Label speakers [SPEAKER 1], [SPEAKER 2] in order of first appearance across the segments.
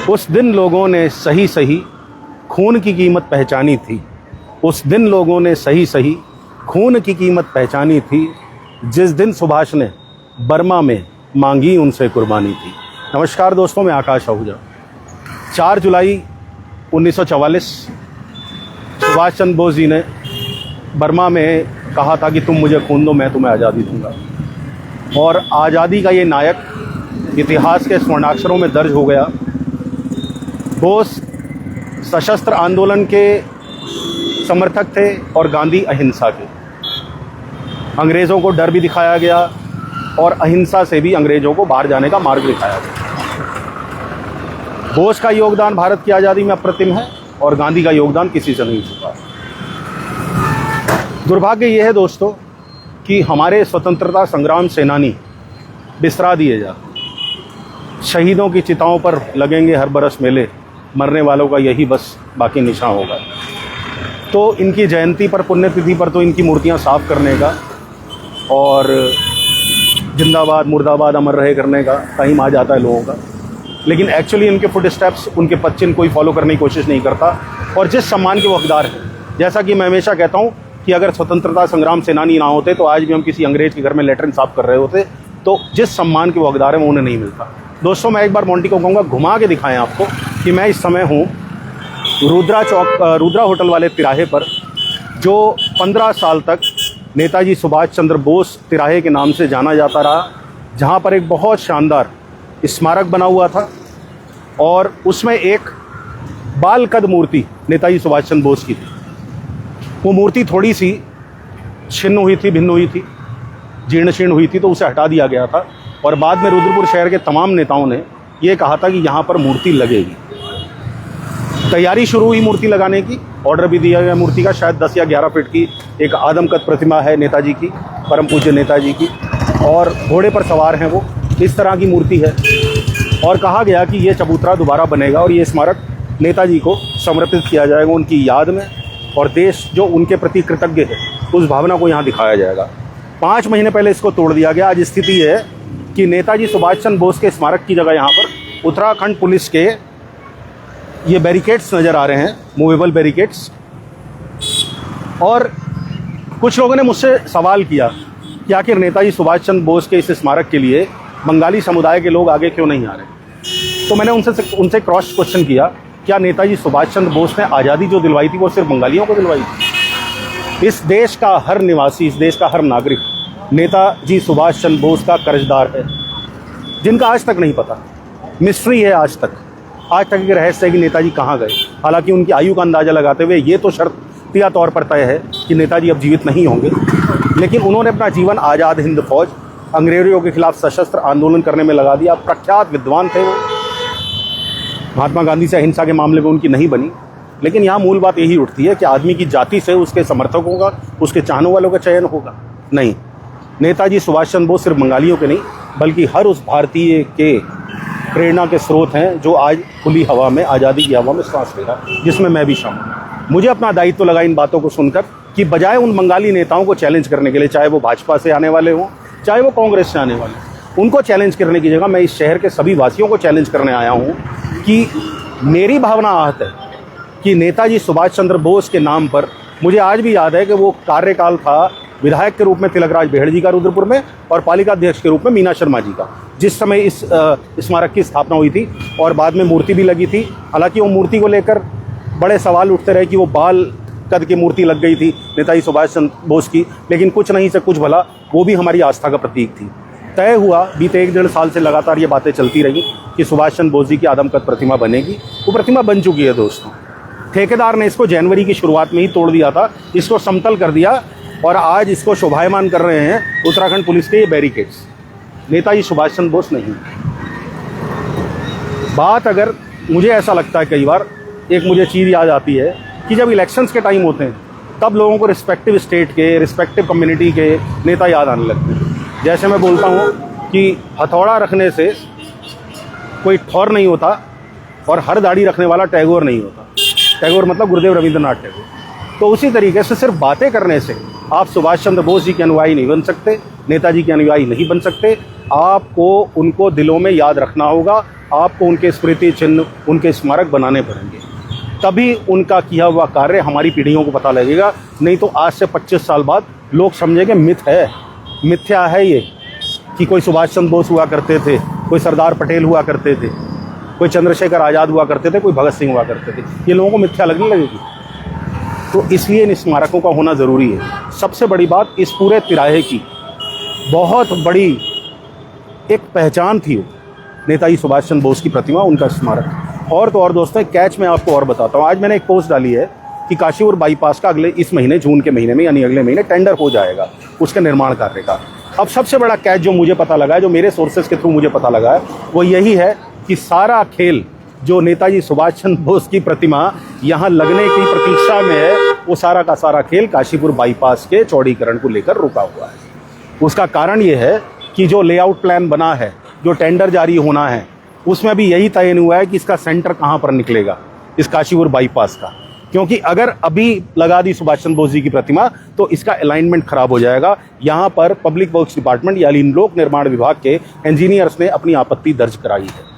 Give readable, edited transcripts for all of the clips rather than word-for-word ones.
[SPEAKER 1] उस दिन लोगों ने सही सही खून की कीमत पहचानी थी। उस दिन लोगों ने सही सही खून की कीमत पहचानी थी, जिस दिन सुभाष ने बर्मा में मांगी उनसे कुर्बानी थी। नमस्कार दोस्तों, मैं आकाश आहूजा। 4 जुलाई 1944 सुभाष चंद्र बोस जी ने बर्मा में कहा था कि तुम मुझे खून दो, मैं तुम्हें आज़ादी दूंगा। और आज़ादी का ये नायक इतिहास के स्वर्णाक्षरों में दर्ज हो गया। बोस सशस्त्र आंदोलन के समर्थक थे और गांधी अहिंसा के। अंग्रेज़ों को डर भी दिखाया गया और अहिंसा से भी अंग्रेज़ों को बाहर जाने का मार्ग दिखाया गया। बोस का योगदान भारत की आज़ादी में अप्रतिम है और गांधी का योगदान किसी से नहीं छुपा। दुर्भाग्य ये है दोस्तों कि हमारे स्वतंत्रता संग्राम सेनानी बिसरा दिए जाते। शहीदों की चिताओं पर लगेंगे हर बरस मेले, मरने वालों का यही बस बाकी निशान होगा। तो इनकी जयंती पर, पुण्यतिथि पर तो इनकी मूर्तियां साफ करने का और जिंदाबाद मुर्दाबाद अमर रहे करने का टाइम आ जाता है लोगों का, लेकिन एक्चुअली इनके फुट स्टेप्स, उनके पद चिन्ह कोई फॉलो करने की कोशिश नहीं करता। और जिस सम्मान के वो हकदार हैं, जैसा कि मैं हमेशा कहता हूँ कि अगर स्वतंत्रता संग्राम सेनानी ना होते तो आज भी हम किसी अंग्रेज़ के घर में लेटरिन साफ कर रहे होते। तो जिस सम्मान के वो हकदार हैं वो उन्हें नहीं मिलता। दोस्तों, मैं एक बार मोंटी को कहूँगा घुमा के दिखाएं आपको कि मैं इस समय हूँ रुद्रा होटल वाले तिराहे पर, जो 15 साल तक नेताजी सुभाष चंद्र बोस तिराहे के नाम से जाना जाता रहा, जहाँ पर एक बहुत शानदार स्मारक बना हुआ था और उसमें एक बाल कद मूर्ति नेताजी सुभाष चंद्र बोस की थी। वो मूर्ति थोड़ी सी छिन्न हुई थी, भिन्न हुई थी, जीर्ण शीर्ण हुई थी, तो उसे हटा दिया गया था। और बाद में रुद्रपुर शहर के तमाम नेताओं ने ये कहा था कि यहाँ पर मूर्ति लगेगी। तैयारी शुरू हुई मूर्ति लगाने की, ऑर्डर भी दिया गया मूर्ति का। शायद 10 या 11 फीट की एक आदमकद प्रतिमा है नेताजी की, परम पूज्य नेताजी की, और घोड़े पर सवार हैं वो, इस तरह की मूर्ति है। और कहा गया कि ये चबूतरा दोबारा बनेगा और ये स्मारक नेताजी को समर्पित किया जाएगा उनकी याद में, और देश जो उनके प्रति कृतज्ञ है उस भावना को यहाँ दिखाया जाएगा। 5 महीने पहले इसको तोड़ दिया गया। आज स्थिति है कि नेताजी सुभाष चंद्र बोस के स्मारक की जगह यहाँ पर उत्तराखंड पुलिस के ये बैरिकेड्स नज़र आ रहे हैं, मूवेबल बैरिकेड्स। और कुछ लोगों ने मुझसे सवाल किया कि आखिर नेताजी सुभाष चंद्र बोस के इस स्मारक के लिए बंगाली समुदाय के लोग आगे क्यों नहीं आ रहे। तो मैंने उनसे क्रॉस क्वेश्चन किया, क्या नेताजी सुभाष चंद्र बोस ने आज़ादी जो दिलवाई थी वो सिर्फ बंगालियों को दिलवाई थी? इस देश का हर निवासी, इस देश का हर नागरिक नेताजी सुभाष चंद्र बोस का कर्जदार है, जिनका आज तक नहीं पता। मिस्ट्री है आज तक एक रहस्य है कि नेताजी कहाँ गए। हालांकि उनकी आयु का अंदाज़ा लगाते हुए ये तो शर्तिया तौर पर तय है कि नेताजी अब जीवित नहीं होंगे, लेकिन उन्होंने अपना जीवन आज़ाद हिंद फौज, अंग्रेजों के खिलाफ सशस्त्र आंदोलन करने में लगा दिया। प्रख्यात विद्वान थे वो। महात्मा गांधी से अहिंसा के मामले में उनकी नहीं बनी, लेकिन यहाँ मूल बात यही उठती है कि आदमी की जाति से उसके समर्थकों का, उसके चाहने वालों का चयन होगा? नहीं। नेताजी सुभाष चंद्र बोस सिर्फ बंगालियों के नहीं बल्कि हर उस भारतीय के प्रेरणा के स्रोत हैं जो आज खुली हवा में, आज़ादी की हवा में सांस ले रहा है, जिसमें मैं भी शामिल। मुझे अपना दायित्व लगा इन बातों को सुनकर कि बजाय उन बंगाली नेताओं को चैलेंज करने के लिए, चाहे वो भाजपा से आने वाले हों, चाहे वो कांग्रेस से आने वाले, उनको चैलेंज करने की जगह मैं इस शहर के सभी वासियों को चैलेंज करने आया हूँ कि मेरी भावना आहत है कि नेताजी सुभाष चंद्र बोस के नाम पर, मुझे आज भी याद है कि वो कार्यकाल था विधायक के रूप में तिलकराज बेहड़ जी का रुद्रपुर में और पालिका अध्यक्ष के रूप में मीना शर्मा जी का, जिस समय इस स्मारक की स्थापना हुई थी। और बाद में मूर्ति भी लगी थी। हालांकि वो मूर्ति को लेकर बड़े सवाल उठते रहे कि वो बाल कद की मूर्ति लग गई थी नेताजी सुभाष चंद्र बोस की, लेकिन कुछ नहीं से कुछ भला, वो भी हमारी आस्था का प्रतीक थी। तय हुआ, बीते 1-1.5 साल से लगातार ये बातें चलती रही कि सुभाष चंद्र बोस जी की आदमकद प्रतिमा बनेगी। वो प्रतिमा बन चुकी है दोस्तों। ठेकेदार ने इसको जनवरी की शुरुआत में ही तोड़ दिया था, इसको समतल कर दिया और आज इसको शोभायमान कर रहे हैं उत्तराखंड पुलिस के ये बैरिकेड्स। नेताजी सुभाष चंद्र बोस नहीं। बात अगर, मुझे ऐसा लगता है कई बार, एक मुझे चीज़ याद आती है कि जब इलेक्शंस के टाइम होते हैं तब लोगों को रिस्पेक्टिव स्टेट के, रिस्पेक्टिव कम्युनिटी के नेता याद आने लगते हैं। जैसे मैं बोलता हूँ कि हथौड़ा रखने से कोई ठौर नहीं होता और हर दाढ़ी रखने वाला टैगोर नहीं होता। टैगोर मतलब गुरुदेव रविंद्रनाथ टैगोर। तो उसी तरीके से सिर्फ बातें करने से आप सुभाष चंद्र बोस जी के अनुयायी नहीं बन सकते, नेताजी के अनुयायी नहीं बन सकते। आपको उनको दिलों में याद रखना होगा, आपको उनके स्मृति चिन्ह, उनके स्मारक बनाने पड़ेंगे, तभी उनका किया हुआ कार्य हमारी पीढ़ियों को पता लगेगा। नहीं तो आज से 25 साल बाद लोग समझेंगे मिथ है, मिथ्या है ये, कि कोई सुभाष चंद्र बोस हुआ करते थे, कोई सरदार पटेल हुआ करते थे, कोई चंद्रशेखर आज़ाद हुआ करते थे, कोई भगत सिंह हुआ करते थे। ये लोगों को मिथ्या लगने लगेगी। तो इसलिए इन स्मारकों का होना ज़रूरी है। सबसे बड़ी बात, इस पूरे तिराहे की बहुत बड़ी एक पहचान थी नेताजी सुभाष चंद्र बोस की प्रतिमा, उनका स्मारक। और तो और दोस्तों, कैच मैं आपको और बताता हूँ। आज मैंने एक पोस्ट डाली है कि काशीपुर बाईपास का इस महीने, जून के महीने में, यानी अगले महीने टेंडर हो जाएगा उसके निर्माण कार्य का। अब सबसे बड़ा कैच जो मुझे पता लगा है, जो मेरे सोर्सेज के थ्रू मुझे पता लगा है, वो यही है कि सारा खेल जो नेताजी सुभाष चंद्र बोस की प्रतिमा यहाँ लगने की प्रतीक्षा में है, वो सारा का सारा खेल काशीपुर बाईपास के चौड़ीकरण को लेकर रुका हुआ है। उसका कारण ये है कि जो लेआउट प्लान बना है, जो टेंडर जारी होना है, उसमें भी यही तय हुआ है कि इसका सेंटर कहाँ पर निकलेगा, इस काशीपुर बाईपास का। क्योंकि अगर अभी लगा दी सुभाष चंद्र बोस जी की प्रतिमा तो इसका अलाइनमेंट खराब हो जाएगा। यहाँ पर पब्लिक वर्क्स डिपार्टमेंट यानी लोक निर्माण विभाग के इंजीनियर्स ने अपनी आपत्ति दर्ज कराई है।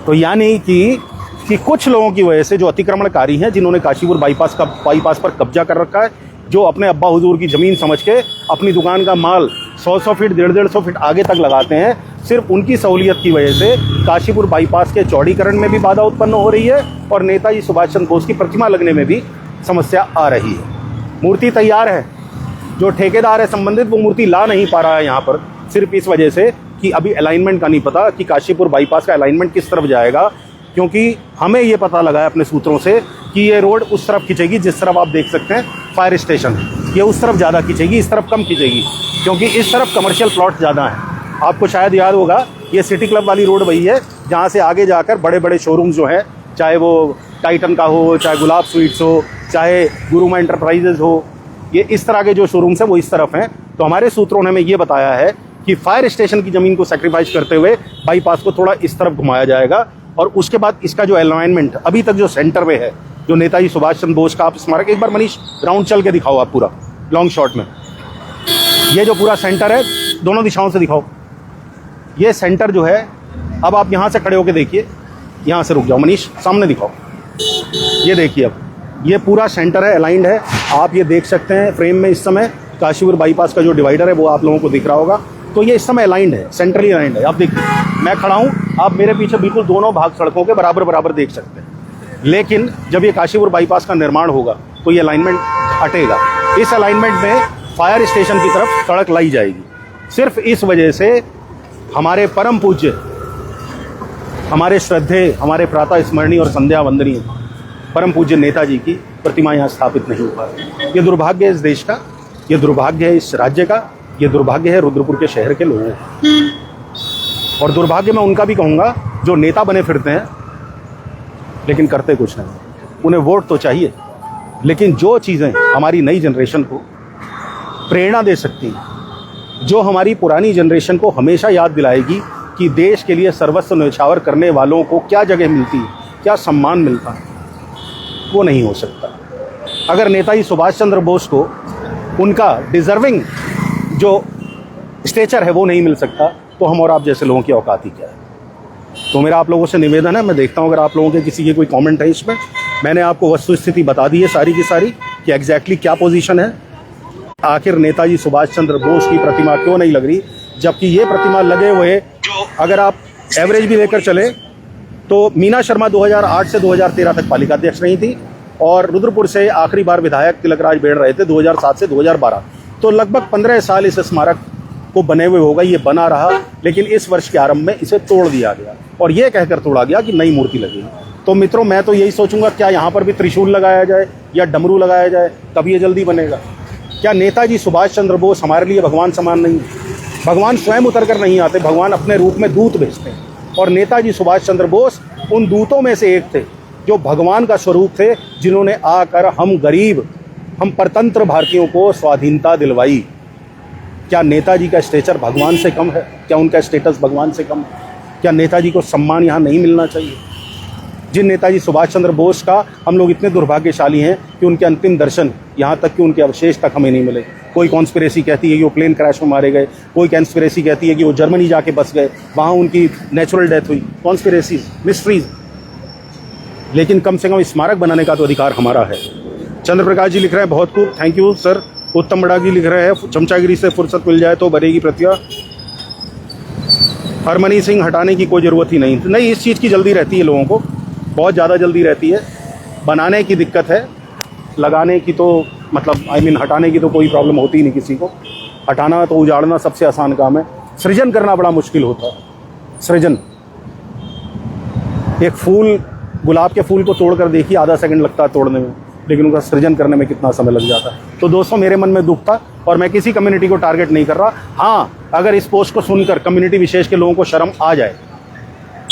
[SPEAKER 1] तो यानी कि कुछ लोगों की वजह से, जो अतिक्रमणकारी हैं, जिन्होंने काशीपुर बाईपास पर कब्जा कर रखा है, जो अपने अब्बा हुजूर की ज़मीन समझ के अपनी दुकान का माल 100 फीट 150 फीट आगे तक लगाते हैं, सिर्फ उनकी सहूलियत की वजह से काशीपुर बाईपास के चौड़ीकरण में भी बाधा उत्पन्न हो रही है और नेताजी सुभाष चंद्र बोस की प्रतिमा लगने में भी समस्या आ रही है। मूर्ति तैयार है, जो ठेकेदार है संबंधित, वो मूर्ति ला नहीं पा रहा है यहाँ पर, सिर्फ इस वजह से कि अभी अलाइनमेंट का नहीं पता कि काशीपुर बाईपास का अलाइनमेंट किस तरफ जाएगा। क्योंकि हमें ये पता लगा है अपने सूत्रों से कि ये रोड उस तरफ खिंचेगी जिस तरफ आप देख सकते हैं फायर स्टेशन, ये उस तरफ ज़्यादा खिंचेगी, इस तरफ कम खिंचेगी, क्योंकि इस तरफ कमर्शियल प्लॉट ज़्यादा हैं। आपको शायद याद होगा, ये सिटी क्लब वाली रोड वही है जहाँ से आगे जाकर बड़े बड़े शोरूम्स जो हैं, चाहे वो टाइटन का हो, चाहे गुलाब स्वीट्स हो, चाहे गुरुमा एंटरप्राइजेज हो, ये इस तरह के जो शोरूम्स हैं वो इस तरफ हैं। तो हमारे सूत्रों ने हमें ये बताया है कि फायर स्टेशन की ज़मीन को सेक्रीफाइस करते हुए बाईपास को थोड़ा इस तरफ घुमाया जाएगा और उसके बाद इसका जो अलाइनमेंट अभी तक जो सेंटर में है, जो नेताजी सुभाष चंद्र बोस का आप स्मारक, एक बार मनीष राउंड चल के दिखाओ आप पूरा लॉन्ग शॉट में, ये जो पूरा सेंटर है, दोनों दिशाओं से दिखाओ। ये सेंटर जो है, अब आप यहाँ से खड़े होकर देखिए, यहाँ से रुक जाओ मनीष, सामने दिखाओ, ये देखिए, अब ये पूरा सेंटर है, अलाइंड है। आप ये देख सकते हैं फ्रेम में इस समय काशीपुर बाईपास का जो डिवाइडर है वो आप लोगों को दिख रहा होगा। तो ये इस समय अलाइंड है, सेंट्रली अलाइंड है। आप देखिए, मैं खड़ा हूँ, आप मेरे पीछे बिल्कुल दोनों भाग सड़कों के बराबर बराबर देख सकते हैं। लेकिन जब ये काशीपुर बाईपास का निर्माण होगा तो ये अलाइनमेंट हटेगा। इस अलाइनमेंट में फायर स्टेशन की तरफ सड़क लाई जाएगी। सिर्फ इस वजह से हमारे परम पूज्य, हमारे श्रद्धेय, हमारे प्रातः स्मरणीय और संध्या वंदनीय परम पूज्य नेताजी की प्रतिमा यहाँ स्थापित नहीं हो पा रही। ये दुर्भाग्य है इस देश का, ये दुर्भाग्य है इस राज्य का, ये दुर्भाग्य है रुद्रपुर के शहर के लोगों का। और दुर्भाग्य मैं उनका भी कहूँगा जो नेता बने फिरते हैं लेकिन करते कुछ नहीं। उन्हें वोट तो चाहिए, लेकिन जो चीज़ें हमारी नई जनरेशन को प्रेरणा दे सकती हैं, जो हमारी पुरानी जनरेशन को हमेशा याद दिलाएगी कि देश के लिए सर्वस्व न्यौछावर करने वालों को क्या जगह मिलती है, क्या सम्मान मिलता है, वो नहीं हो सकता। अगर नेताजी सुभाष चंद्र बोस को उनका डिज़र्विंग जो स्टेचर है वो नहीं मिल सकता, तो हम और आप जैसे लोगों की औकात ही क्या है। तो मेरा आप लोगों से निवेदन है, मैं देखता हूँ अगर आप लोगों के किसी के कोई कमेंट है इसमें। मैंने आपको वस्तुस्थिति बता दी है सारी की सारी कि एग्जैक्टली क्या पोजीशन है। आखिर नेताजी सुभाष चंद्र बोस की प्रतिमा क्यों नहीं लग रही, जबकि ये प्रतिमा लगे हुए, अगर आप एवरेज भी लेकर चले तो मीना शर्मा 2008 से 2013 तक पालिका अध्यक्ष नहीं थी और रुद्रपुर से आखिरी बार विधायक तिलकराज बेड़ रहे थे 2007 से 2012। तो लगभग 15 साल इस स्मारक को बने हुए होगा, ये बना रहा, लेकिन इस वर्ष के आरंभ में इसे तोड़ दिया गया और ये कहकर तोड़ा गया कि नई मूर्ति लगेगी। तो मित्रों, मैं तो यही सोचूंगा, क्या यहाँ पर भी त्रिशूल लगाया जाए या डमरू लगाया जाए, तब ये जल्दी बनेगा। क्या नेताजी सुभाष चंद्र बोस हमारे लिए भगवान समान नहीं है? भगवान स्वयं उतर कर नहीं आते, भगवान अपने रूप में दूत भेजते हैं और नेताजी सुभाष चंद्र बोस उन दूतों में से एक थे जो भगवान का स्वरूप थे, जिन्होंने आकर हम गरीब, हम परतंत्र भारतीयों को स्वाधीनता दिलवाई। क्या नेताजी का स्टेचर भगवान से कम है? क्या उनका स्टेटस भगवान से कम है? क्या नेताजी को सम्मान यहाँ नहीं मिलना चाहिए? जिन नेताजी सुभाष चंद्र बोस का हम लोग इतने दुर्भाग्यशाली हैं कि उनके अंतिम दर्शन, यहाँ तक कि उनके अवशेष तक हमें नहीं मिले। कोई कॉन्स्पिरेसी कहती है कि वो प्लेन क्रैश में मारे गए, कोई कॉन्स्पिरेसी कहती है कि वो जर्मनी जाके बस गए, वहाँ उनकी नेचुरल डेथ हुई। Conspiracy, mysteries. लेकिन कम से कम स्मारक बनाने का तो अधिकार हमारा है। चंद्र प्रकाश जी लिख रहे हैं बहुत खूब, थैंक यू सर। उत्तम बड़ागी लिख रहे हैं चमचागिरी से फुर्सत मिल जाए तो बनेगी प्रतिभा। हरमनी सिंह हटाने की कोई ज़रूरत ही नहीं, इस चीज़ की जल्दी रहती है लोगों को, बहुत ज़्यादा जल्दी रहती है। बनाने की दिक्कत है, लगाने की तो मतलब हटाने की तो कोई प्रॉब्लम होती ही नहीं किसी को। हटाना तो उजाड़ना सबसे आसान काम है, सृजन करना बड़ा मुश्किल होता है। सृजन, एक फूल, गुलाब के फूल को तोड़ कर देखिए, आधा सेकंड लगता है तोड़ने में, लेकिन उनका सृजन करने में कितना समय लग जाता है। तो दोस्तों मेरे मन में दुख था और मैं किसी कम्युनिटी को टारगेट नहीं कर रहा। हाँ, अगर इस पोस्ट को सुनकर कम्युनिटी विशेष के लोगों को शर्म आ जाए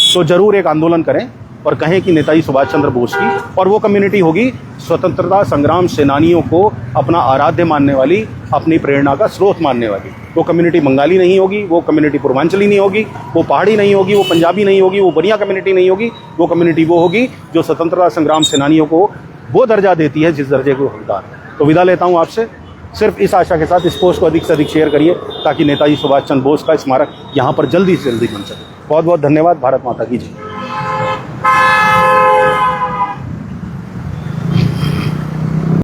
[SPEAKER 1] तो ज़रूर एक आंदोलन करें और कहें कि नेताजी सुभाष चंद्र बोस की, और वो कम्युनिटी होगी स्वतंत्रता संग्राम सेनानियों को अपना आराध्य मानने वाली, अपनी प्रेरणा का स्रोत मानने वाली। वो कम्युनिटी बंगाली नहीं होगी, वो कम्युनिटी पूर्वांचली नहीं होगी, वो पहाड़ी नहीं होगी, वो पंजाबी नहीं होगी, वो बनिया कम्युनिटी नहीं होगी। वो कम्युनिटी वो होगी जो स्वतंत्रता संग्राम सेनानियों को वो दर्जा देती है जिस दर्जे को हकदार है। तो विदा लेता हूँ आपसे, सिर्फ इस आशा के साथ इस पोस्ट को अधिक से अधिक शेयर करिए ताकि नेताजी सुभाष चंद्र बोस का स्मारक यहाँ पर जल्दी से जल्दी बन सके। बहुत बहुत धन्यवाद। भारत माता की जय।